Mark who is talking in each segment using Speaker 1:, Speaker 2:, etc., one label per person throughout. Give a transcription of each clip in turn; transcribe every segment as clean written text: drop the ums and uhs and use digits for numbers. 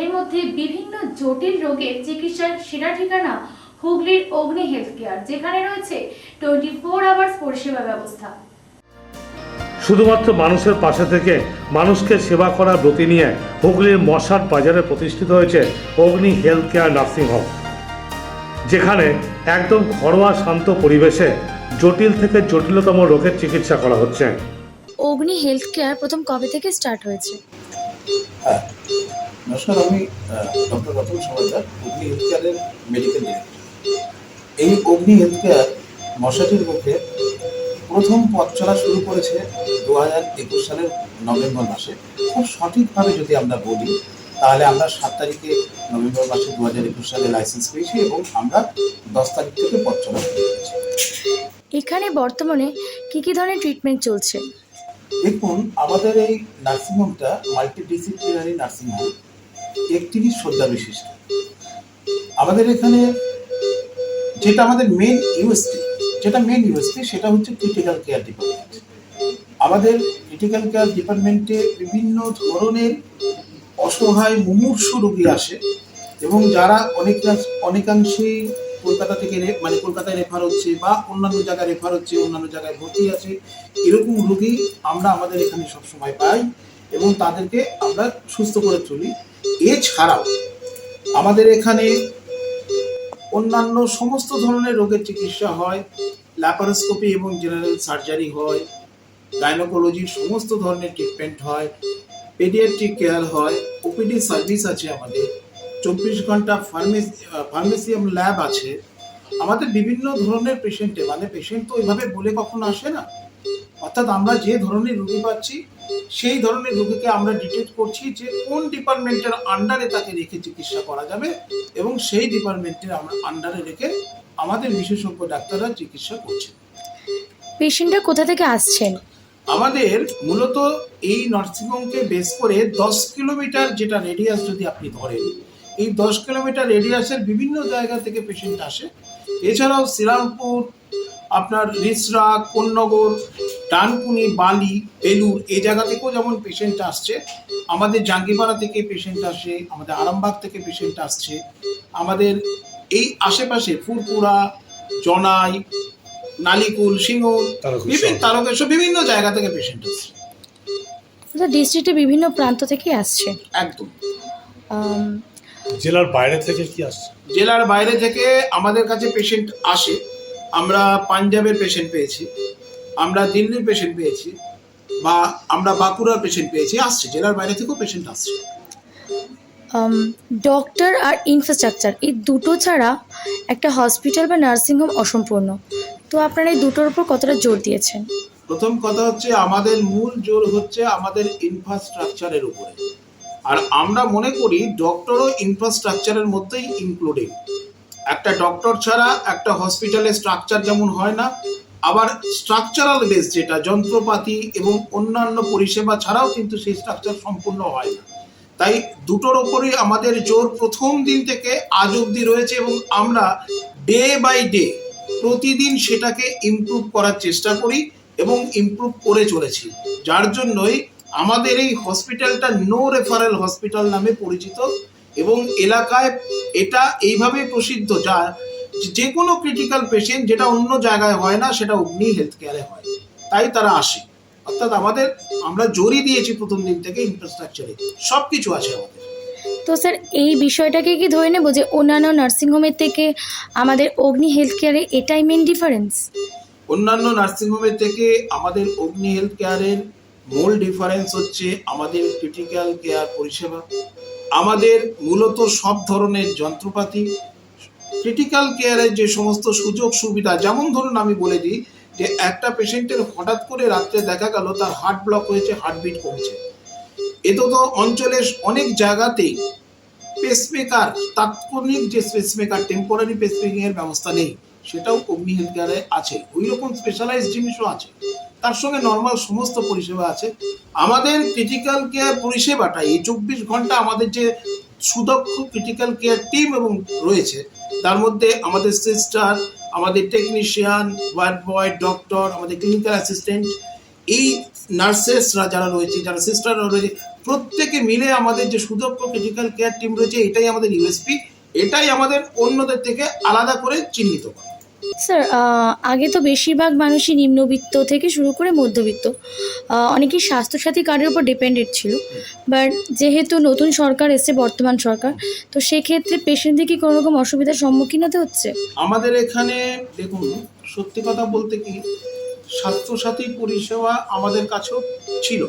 Speaker 1: মাঝে মধ্যে বিভিন্ন জটিল রোগের চিকিৎসার সেরা ঠিকানা হুগলির অগ্নি হেলথ কেয়ার, যেখানে রয়েছে 24 আওয়ার্স পরিষেবা ব্যবস্থা।
Speaker 2: শুধুমাত্র মানুষের পাশে থেকে মানুষকে সেবা করার ব্রতি নিয়ে হুগলির মশাট বাজারে প্রতিষ্ঠিত হয়েছে অগ্নি হেলথ কেয়ার নার্সিং হোম, যেখানে একদম ঘরোয়া শান্ত পরিবেশে জটিল থেকে জটিলতম রোগের চিকিৎসা করা হচ্ছে।
Speaker 3: অগ্নি হেলথ কেয়ার প্রথম কবে থেকে স্টার্ট হয়েছে?
Speaker 4: হ্যাঁ, নমস্কার, আমি ডক্টর রতন সমাদার, অগ্নি হেলথ কেয়ারের মেডিকেল ডিরেক্টর। এই অগ্নি হেলথ কেয়ার মশাটির মুখে প্রথম পথ চলা শুরু করেছে 2021 সালের নভেম্বর মাসে। খুব সঠিকভাবে যদি আমরা বলি তাহলে আমরা 7 তারিখে নভেম্বর মাসে 2021 সালে লাইসেন্স পেয়েছি এবং আমরা 10 তারিখ থেকে পথ চলা শুরু করেছি।
Speaker 3: এখানে বর্তমানে কি ধরনের ট্রিটমেন্ট চলছে?
Speaker 4: দেখুন, আমাদের এই নার্সিংহোমটা মাল্টিডিসিপ্লিনারি নার্সিংহোম, 31 শয্যা বিশিষ্ট। আমাদের এখানে যেটা আমাদের মেন ইউএসপি সেটা হচ্ছে ক্রিটিক্যাল কেয়ার ডিপার্টমেন্ট। আমাদের ক্রিটিক্যাল কেয়ার ডিপার্টমেন্টে বিভিন্ন ধরনের অসহায় মুমূর্ষু রোগী আসে এবং যারা অনেকাংশেই কলকাতা থেকে কলকাতায় রেফার হচ্ছে বা অন্যান্য জায়গায় রেফার হচ্ছে, অন্যান্য জায়গায় ভর্তি আছে, এরকম রোগী আমরা আমাদের এখানে সবসময় পাই এবং তাদেরকে আমরা সুস্থ করে তুলি। এছাড়াও আমাদের এখানে অন্যান্য সমস্ত ধরনের রোগের চিকিৎসা হয়, ল্যাপারোস্কোপি এবং জেনারেল সার্জারি হয়, গাইনোকোলজির সমস্ত ধরনের ট্রিটমেন্ট হয়, পেডিয়াট্রিক কেয়ার হয়, ওপিডি সার্ভিস আছে আমাদের, 24 ঘন্টা ফার্মেসিয়াম ল্যাব আছে। আমাদের বিভিন্ন ধরনের পেশেন্ট তো ওইভাবে বলে কখনো আসে না, অর্থাৎ আমরা যে ধরনের রোগী পাচ্ছি সেই ধরনের রোগীকে আমরা ডিটেক্ট করছি যে কোন ডিপার্টমেন্টের আন্ডারে তাকে রেখে চিকিৎসা করা যাবে এবং সেই ডিপার্টমেন্টের আমরা আন্ডারে রেখে আমাদের বিশেষজ্ঞ ডাক্তাররা চিকিৎসা করছেন।
Speaker 3: পেশেন্টরা কোথা থেকে আসছেন?
Speaker 4: আমাদের মূলত এই নার্সিংহোমকে বেস করে 10 কিলোমিটার যেটা রেডিয়াস যদি আপনি ধরেন, এই 10 কিলোমিটার রেডিয়াসের বিভিন্ন জায়গা থেকে পেশেন্ট আসে। এছাড়াও শ্রীরামপুর, আপনার রিসরা, কোন্নগর, ডানকুনি, বালি, বেলুর এই জায়গা থেকেও যেমন পেশেন্ট আসছে। আমাদের জাঙ্গিপাড়া থেকে পেশেন্ট আসে, আমাদের আরামবাগ থেকে পেশেন্ট আসছে, আমাদের এই আশেপাশে ফুরপুরা, জনাই, নালিকুল, সিঙ্গুর, তারকেশ্বর বিভিন্ন জায়গা থেকে পেশেন্ট আসছে।
Speaker 3: ডিস্ট্রিক্টের বিভিন্ন প্রান্ত থেকে আসছে।
Speaker 4: একদম।
Speaker 2: জেলার বাইরে থেকে কি আসছে?
Speaker 4: জেলার বাইরে থেকে আমাদের কাছে পেশেন্ট আসে। আমরা পাঞ্জাবের পেশেন্ট পেয়েছি, আমরা দিল্লির পেশেন্ট পেয়েছি, বা আমরা বাঁকুড়ার পেশেন্ট পেয়েছি, আসছে জেলার বাইরে থেকেও পেশেন্ট আসছে।
Speaker 3: ডক্টর আর ইনফ্রাস্ট্রাকচার এই দুটো ছাড়া একটা হসপিটাল বা নার্সিংহোম অসম্পূর্ণ। তো আপনারা এই দুটোর উপর কতটা জোর দিয়েছেন?
Speaker 4: প্রথম কথা হচ্ছে আমাদের মূল জোর হচ্ছে আমাদের ইনফ্রাস্ট্রাকচারের উপরে, আর আমরা মনে করি ডক্টরও ইনফ্রাস্ট্রাকচারের মধ্যেই ইনক্লুডিং। একটা ডক্টর ছাড়া একটা হসপিটালের স্ট্রাকচার যেমন হয় না, আবার স্ট্রাকচারাল বেস যেটা যন্ত্রপাতি এবং অন্যান্য পরিষেবা ছাড়াও কিন্তু সেই স্ট্রাকচার সম্পূর্ণ হয় না। তাই দুটোর ওপরই আমাদের জোর প্রথম দিন থেকে আজ অবধি রয়েছে এবং আমরা ডে বাই ডে প্রতিদিন সেটাকে ইমপ্রুভ করার চেষ্টা করি এবং ইমপ্রুভ করে চলেছি, যার জন্যই আমাদের এই হসপিটালটা নো রেফারেল হসপিটাল নামে পরিচিত এবং এলাকায় এটা এইভাবে প্রসিদ্ধ যা যে কোনো ক্রিটিক্যাল পেশেন্ট যেটা অন্য জায়গায় হয় না সেটা অগ্নি হেলথ কেয়ারে হয়, তাই তারা আসে। অর্থাৎ আমরা জোরই দিয়েছি প্রথম দিন থেকে ইনফ্রাস্ট্রাকচারে সব কিছু আছে আমাদের।
Speaker 3: তো স্যার এই বিষয়টাকে কি ধরে নেব যে অন্যান্য নার্সিংহোমের থেকে আমাদের অগ্নি হেলথ কেয়ারে এটাই মেন ডিফারেন্স?
Speaker 4: অন্যান্য নার্সিংহোমের থেকে আমাদের অগ্নি হেলথ কেয়ারের মূল ডিফারেন্স হচ্ছে আমাদের ক্রিটিক্যাল কেয়ার পরিষেবা। আমাদের মূলত সব ধরনের যন্ত্রপাতি, ক্রিটিক্যাল কেয়ারের যে সমস্ত সুযোগ সুবিধা, যেমন ধরুন আমি বলে দিই যে একটা পেশেন্টের হঠাৎ করে রাত্রে দেখা গেল তার হার্ট ব্লক হয়েছে, হার্টবিট কমছে, এতে তো অঞ্চলের অনেক জায়গাতেই পেসমেকার, তাৎক্ষণিক যে পেসমেকার, টেম্পোরারি পেসমেকিং এর ব্যবস্থা নেই, সেটাও অগ্নি হেলথ কেয়ারে আছে। ওই রকম স্পেশালাইজড জিনিসও আছে, তার সঙ্গে নর্মাল সমস্ত পরিষেবা আছে। আমাদের ক্রিটিক্যাল কেয়ার পরিষেবাটা এই 24 ঘন্টা আমাদের যে সুদক্ষ ক্রিটিক্যাল কেয়ার টিম এবং রয়েছে, তার মধ্যে আমাদের সিস্টার, আমাদের টেকনিশিয়ান, ওয়ার্ড বয়, ডক্টর, আমাদের ক্লিনিক্যাল অ্যাসিস্ট্যান্ট, এই নার্সেসরা যারা রয়েছে, যারা সিস্টাররা রয়েছে, প্রত্যেকে মিলে আমাদের যে সুদক্ষ ক্রিটিক্যাল কেয়ার টিম রয়েছে, এটাই আমাদের ইউএসপি, এটাই আমাদের অন্যদের থেকে আলাদা করে চিহ্নিত করে।
Speaker 3: স্যার, আগে তো বেশিরভাগ মানুষই নিম্নবিত্ত থেকে শুরু করে মধ্যবিত্ত, অনেকেই স্বাস্থ্যসাথী কার্ডের উপর ডিপেন্ডেন্ট ছিল। বাট যেহেতু নতুন সরকার এসছে, বর্তমান সরকার, তো সেক্ষেত্রে পেশেন্টদের কি কোনো রকম অসুবিধার সম্মুখীন হতে হচ্ছে?
Speaker 4: আমাদের এখানে দেখুন, সত্যি কথা বলতে কি, স্বাস্থ্যসাথী পরিষেবা আমাদের কাছেও ছিল।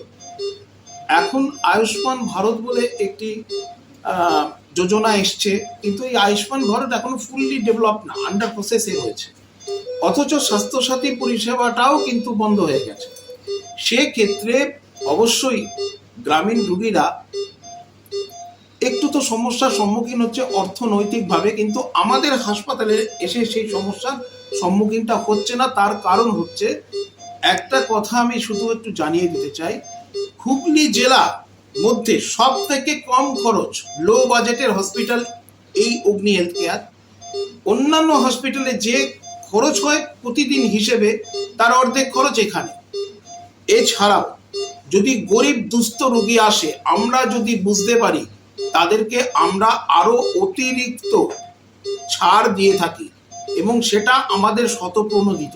Speaker 4: এখন আয়ুষ্মান ভারত বলে একটি যোজনা এসছে, কিন্তু এই আয়ুষ্মান ভারত এখনো ফুললি ডেভেলপ না, আন্ডার প্রসেসে রয়েছে। অথচ স্বাস্থ্যসাথী পরিষেবাটাও কিন্তু বন্ধ হয়ে গেছে। সেক্ষেত্রে অবশ্যই গ্রামীণ রোগীরা একটু তো সমস্যার সম্মুখীন হচ্ছে অর্থনৈতিকভাবে, কিন্তু আমাদের হাসপাতালে এসে সেই সমস্যার সম্মুখীনটা হচ্ছে না। তার কারণ হচ্ছে, একটা কথা আমি শুধু একটু জানিয়ে দিতে চাই, হুগলি জেলা মধ্যে সব থেকে কম খরচ, লো বাজেটের হসপিটাল এই অগ্নি হেলথ কেয়ার। অন্যান্য হসপিটালে যে খরচ হয় প্রতিদিন হিসেবে, তার অর্ধেক খরচ এখানে। এছাড়াও যদি গরিব দুস্থ রোগী আসে, আমরা যদি বুঝতে পারি, তাদেরকে আমরা আরো অতিরিক্ত ছাড় দিয়ে থাকি, এবং সেটা আমাদের স্বতঃপ্রণোদিত,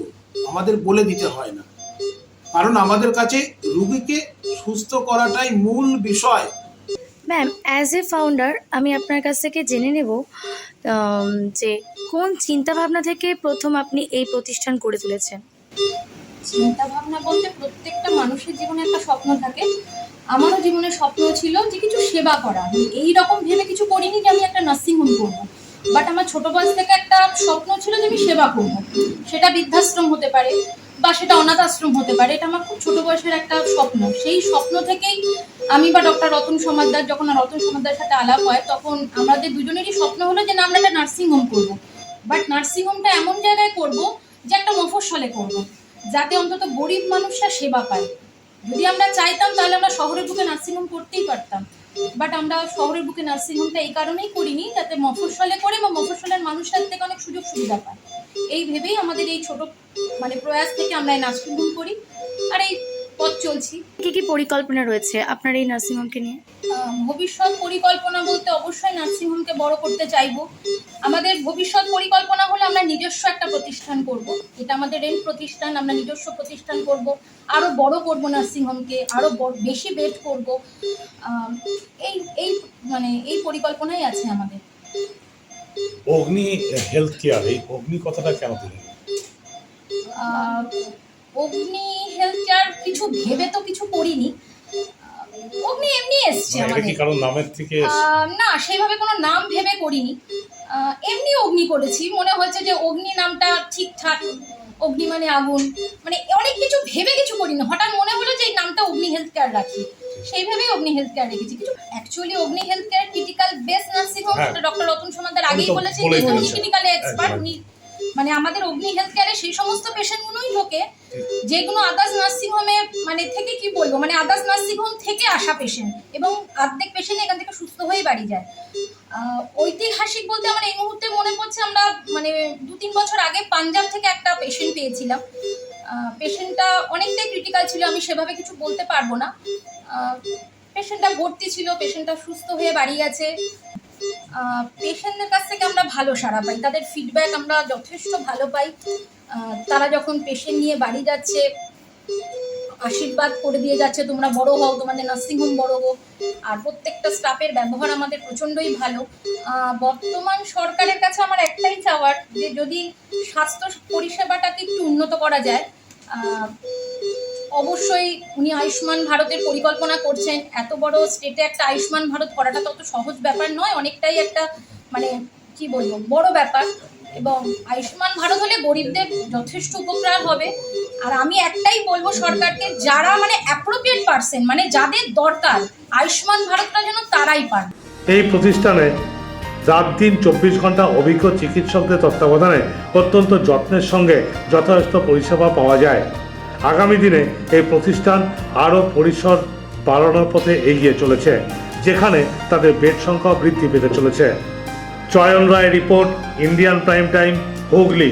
Speaker 4: আমাদের বলে দিতে হয় না। কারণ আমাদের কাছে রোগীকে সুস্থ করাটাই মূল বিষয়।
Speaker 3: ম্যাম, অ্যাজ এ ফাউন্ডার আমি আপনার কাছ থেকে জেনে নেব যে কোন চিন্তাভাবনা থেকে প্রথম আপনি এই প্রতিষ্ঠান গড়ে তুলেছেন?
Speaker 5: চিন্তা ভাবনা বলতে প্রত্যেকটা মানুষের জীবনে একটা স্বপ্ন থাকে। আমারও জীবনে স্বপ্ন ছিল যে কিছু সেবা করা। আমি এইরকম ভেবে কিছু করিনি যে আমি একটা নার্সিংহোম করবো, বাট আমার ছোট বয়স থেকে একটা স্বপ্ন ছিল যে আমি সেবা করবো। সেটা বৃদ্ধাশ্রম হতে পারে বা সেটা অনাথ আশ্রম হতে পারে, এটা আমার খুব ছোট বয়সের একটা স্বপ্ন। সেই স্বপ্ন থেকেই আমি বা ডক্টর রতন সমাদ্দার, যখন রতন সমাদ্দার সাথে আলাপ হয়, তখন আমাদের দুজনেরই স্বপ্ন হলো যে না, আমরা একটা নার্সিংহোম করবো। বাট নার্সিংহোমটা এমন জায়গায় করবো যে একটা মফস্বলে করবো, যাতে অন্তত গরিব মানুষরা সেবা পায়। যদি আমরা চাইতাম তাহলে আমরা শহরের বুকে নার্সিংহোম করতেই পারতাম, বাট আমরা শহরের বুকে নার্সিংহোমটা এই কারণেই করিনি যাতে মফস্বলে করে বা মফস্বলের মানুষের থেকে অনেক সুযোগ সুবিধা পায়। এই ভেবেই আমাদের এই ছোট প্রয়াস থেকে আমরা এই নার্সিংহোম করি, আর এই পথ চলছি।
Speaker 3: কী কী পরিকল্পনা রয়েছে আপনার এই নার্সিংহোমকে নিয়ে?
Speaker 5: ভবিষ্যৎ পরিকল্পনা বলতে অবশ্যই নার্সিংহোমকে বড় করতে চাইবো। আমাদের ভবিষ্যৎ পরিকল্পনা হলো আমরা নিজস্ব একটা প্রতিষ্ঠান করব। এটা আমাদের রেন্ট প্রতিষ্ঠান, আমরা নিজস্ব প্রতিষ্ঠান করব, আরও বড় করব নার্সিংহোমকে, আরও বেশি বেড করব। এই পরিকল্পনাই আছে আমাদের।
Speaker 2: অগ্নি হেলথ কেয়ার, এই অগ্নি কথাটা কেন দিলেন?
Speaker 5: অগ্নি হেলথ কেয়ার কিছু ভেবে তো কিছু করিনি, অগ্নি এমনি এসছে আমাদের।
Speaker 2: কারণ নামের থেকে
Speaker 5: না, সেইভাবে কোনো নাম ভেবে করিনি, এমনি অগ্নি করেছি। মনে হয়েছে যে অগ্নি নামটা ঠিকঠাক, অগ্নি মানে আগুন, মানে অনেক কিছু ভেবে কিছু করিনি। হঠাৎ মনে হলো যে এই নামটা অগ্নি হেলথ কেয়ার রাখি, সেইভাবেই অগ্নি হেলথ কেয়ার রেখেছি। কিছু অ্যাকচুয়ালি অগ্নি health care critical base nursing home, doctor Ratan Samaddar আগেই বলেছেন যে উনি ক্রিটিক্যাল এক্সপার্ট। উনি মানে আমাদের অগ্নি হেলথ কেয়ারে সেই সমস্ত পেশেন্টগুলোই ঢোকে যেগুলো আদার্স নার্সিংহোমে থেকে কি বলবো, আদার্স নার্সিংহোম থেকে আসা পেশেন্ট, এবং অর্ধেক পেশেন্ট এখান থেকে সুস্থ হয়ে বাড়ি যায়। ঐতিহাসিক বলতে আমার এই মুহূর্তে মনে পড়ছে, আমরা 2-3 বছর আগে পাঞ্জাব থেকে একটা পেশেন্ট পেয়েছিলাম। পেশেন্টটা অনেকটাই ক্রিটিক্যাল ছিল, আমি সেভাবে কিছু বলতে পারবো না। পেশেন্টটা ভর্তি ছিল, পেশেন্টটা সুস্থ হয়ে বাড়ি গেছে। পেশেন্টদের কাছ থেকে আমরা ভালো সাড়া পাই, তাদের ফিডব্যাক আমরা যথেষ্ট ভালো পাই। তারা যখন পেশেন্ট নিয়ে বাড়ি যাচ্ছে, আশীর্বাদ করে দিয়ে যাচ্ছে, তোমরা বড় হও, তোমাদের নার্সিংহোম বড় হোক। আর প্রত্যেকটা স্টাফের ব্যবহার আমাদের প্রচণ্ডই ভালো। বর্তমান সরকারের কাছে আমার একটাই চাওয়ার, যে যদি স্বাস্থ্য পরিষেবাটাকে একটু উন্নত করা যায়। অবশ্যই উনি আয়ুষ্মান ভারতের পরিকল্পনা করছেন। এত বড় স্টেটে একটা আয়ুষ্মান ভারত করাটা তত সহজ ব্যাপার নয়, অনেকটাই একটা কি বলবো বড় ব্যাপার। এবং আয়ুষ্মান ভারত হলে গরিবদের যথেষ্ট উপকার হবে। আর আমি একটাই বলবো সরকারকে, যারা অ্যাপ্রোপ্রিয়েট পারসন, যাদের দরকার আয়ুষ্মান ভারতটা যেন তারাই পান।
Speaker 2: এই প্রতিষ্ঠানে রাত দিন 24 ঘন্টা অভিজ্ঞ চিকিৎসকদের তত্ত্বাবধানে অত্যন্ত যত্নের সঙ্গে যথাযথ পরিষেবা পাওয়া যায়। আগামী দিনে এই প্রতিষ্ঠান আরও পরিসর বাড়ানোর পথে এগিয়ে চলেছে, যেখানে তাদের বেড সংখ্যা বৃদ্ধি পেতে চলেছে। Chayan Roy report, Indian prime time, Hooghly.